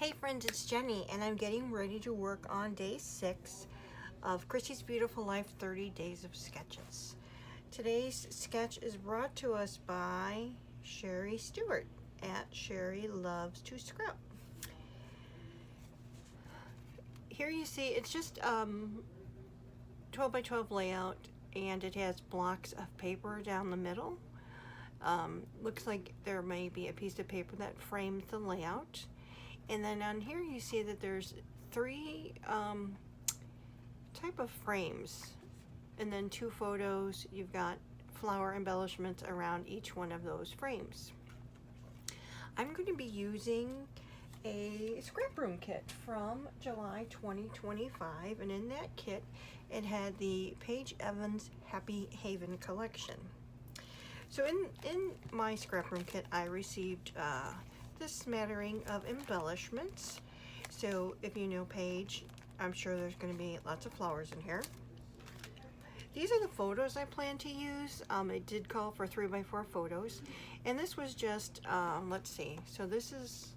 Hey friends, it's Jenny, and I'm getting ready to work on day 6 of Christy's Beautiful Life 30 Days of Sketches. Today's sketch is brought to us by Sheri Stewart at Sheri Loves to Scrap. Here you see it's just 12 by 12 layout, and it has blocks of paper down the middle. Looks like there may be a piece of paper that frames the layout. And then on here you see that there's 3 type of frames, and then 2 photos. You've got flower embellishments around each one of those frames. I'm going to be using a Scraproom kit from July 2025, and in that kit it had the Paige Evans Happy Haven collection. So in my Scraproom kit I received this smattering of embellishments. So if you know Paige, I'm sure there's going to be lots of flowers in here. These are the photos I plan to use. It did call for 3x4 photos, and this was just let's see, so this is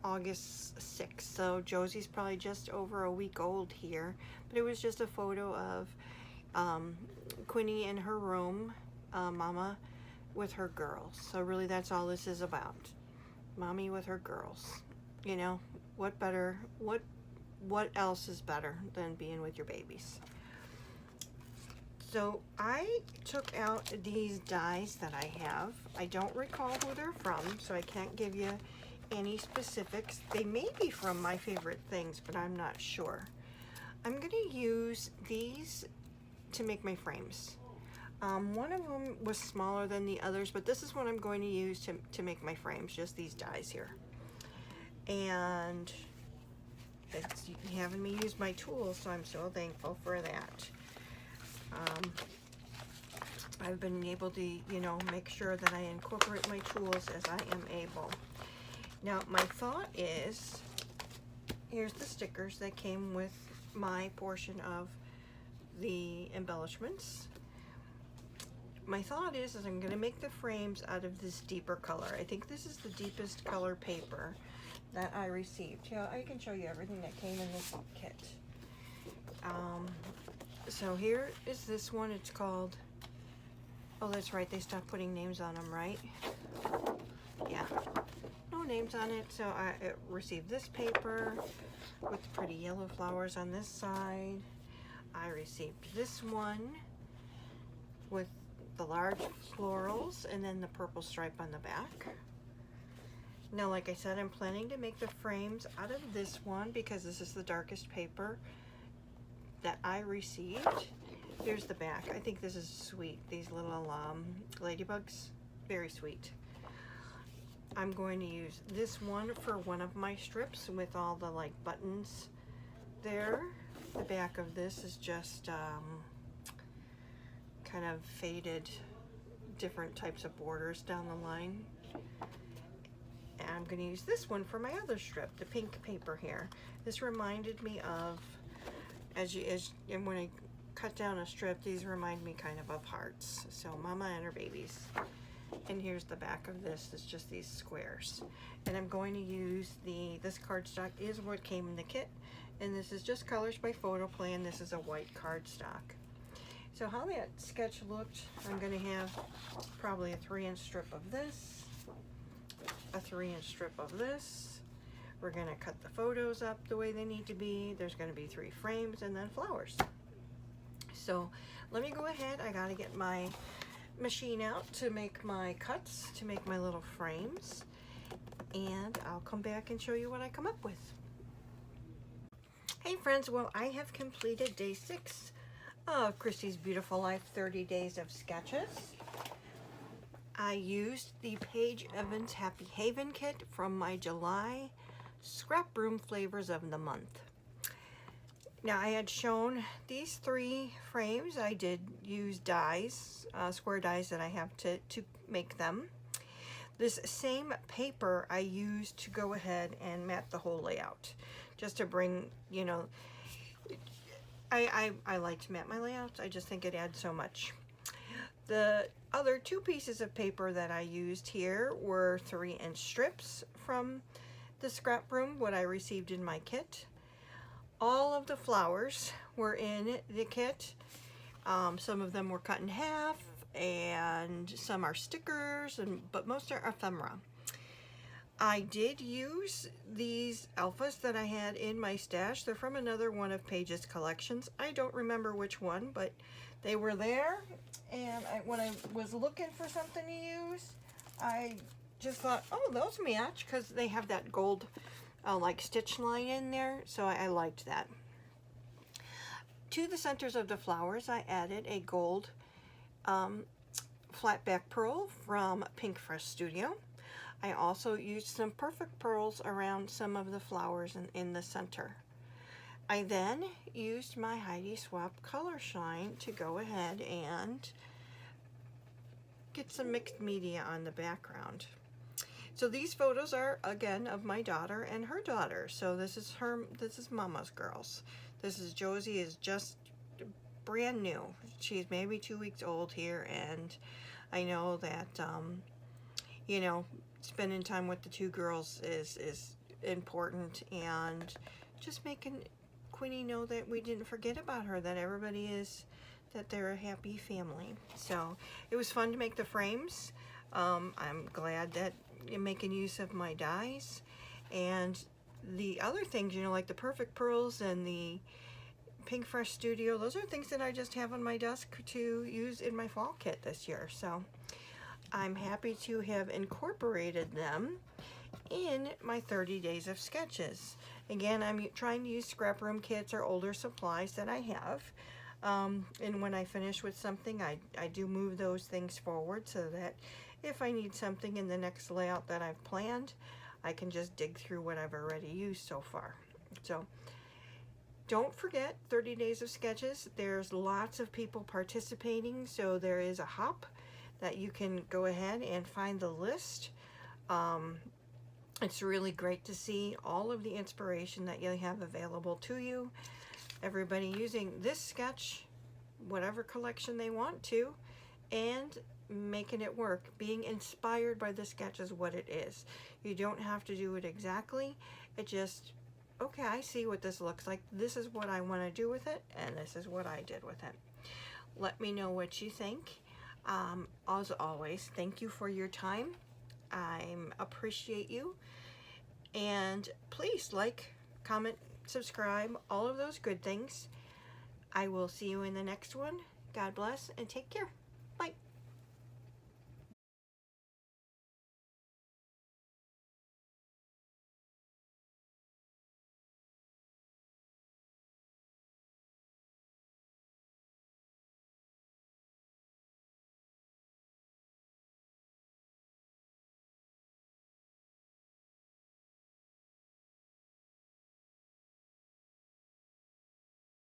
August 6th, so Josie's probably just over a week old here, but it was just a photo of Quinny in her room, Mama with her girls. So really that's all this is about. Mommy with her girls. You know, what else is better than being with your babies? So I took out these dies that I have. I don't recall who they're from, so I can't give you any specifics. They may be from My Favorite Things, but I'm not sure. I'm going to use these to make my frames. One of them was smaller than the others, but this is what I'm going to use to make my frames, just these dies here. And it's having me use my tools, so I'm so thankful for that. I've been able to, you know, make sure that I incorporate my tools as I am able. Now, my thought is, here's the stickers that came with my portion of the embellishments. My thought is I'm going to make the frames out of this deeper color. I think this is the deepest color paper that I received. Yeah, I can show you everything that came in this kit. So here is this one. It's called, oh that's right, they stopped putting names on them, right? Yeah, no names on it. So I received this paper with pretty yellow flowers on this side. I received this one with the large florals and then the purple stripe on the back. Now, like I said, I'm planning to make the frames out of this one because this is the darkest paper that I received. Here's the back. I think this is sweet. These little ladybugs, very sweet. I'm going to use this one for one of my strips with all the like buttons there. The back of this is just kind of faded, different types of borders down the line. And I'm going to use this one for my other strip, the pink paper here. This reminded me of, and when I cut down a strip, these remind me kind of hearts. So Mama and her babies. And here's the back of this. It's just these squares. And I'm going to use this cardstock is what came in the kit. And this is just Colors by Photo Plan. This is a white cardstock. So how that sketch looked, I'm going to have probably a 3-inch strip of this, a 3-inch strip of this. We're going to cut the photos up the way they need to be. There's going to be 3 frames and then flowers. So let me go ahead. I got to get my machine out to make my cuts, to make my little frames. And I'll come back and show you what I come up with. Hey friends, well I have completed day 6 of Christy's Beautiful Life 30 Days of Sketches. I used the Paige Evans Happy Haven kit from my July Scraproom Flavors of the Month. Now I had shown these 3 frames. I did use dies, square dies that I have to make them. This same paper I used to go ahead and mat the whole layout, just to bring, you know, I like to mat my layouts. I just think it adds so much. The other 2 pieces of paper that I used here were 3-inch strips from the Scraproom, what I received in my kit. All of the flowers were in the kit. Some of them were cut in half, and some are stickers, but most are ephemera. I did use these alphas that I had in my stash. They're from another one of Paige's collections. I don't remember which one, but they were there. And when I was looking for something to use, I just thought, oh, those match, because they have that gold like stitch line in there. So I liked that. To the centers of the flowers, I added a gold flat back pearl from Pink Fresh Studio. I also used some perfect pearls around some of the flowers in the center. I then used my Heidi Swapp Color Shine to go ahead and get some mixed media on the background. So these photos are, again, of my daughter and her daughter. So this is Mama's girls. This is Josie, is just brand new. She's maybe 2 weeks old here, and I know that, you know, spending time with the two girls is important, and just making Queenie know that we didn't forget about her, that everybody is, that they're a happy family. So it was fun to make the frames. I'm glad that you're making use of my dies, and the other things, you know, like the perfect pearls and the Pink Fresh Studio, those are things that I just have on my desk to use in my fall kit this year. So I'm happy to have incorporated them in my 30 days of sketches. Again, I'm trying to use Scraproom kits or older supplies that I have. And when I finish with something, I do move those things forward so that if I need something in the next layout that I've planned, I can just dig through what I've already used so far. So don't forget 30 days of sketches. There's lots of people participating, so there is a hop that you can go ahead and find the list. It's really great to see all of the inspiration that you have available to you. Everybody using this sketch, whatever collection they want to, and making it work. Being inspired by the sketch is what it is. You don't have to do it exactly. It just, okay, I see what this looks like. This is what I want to do with it, and this is what I did with it. Let me know what you think. As always, thank you for your time. I appreciate you. And please like, comment, subscribe, all of those good things. I will see you in the next one. God bless and take care.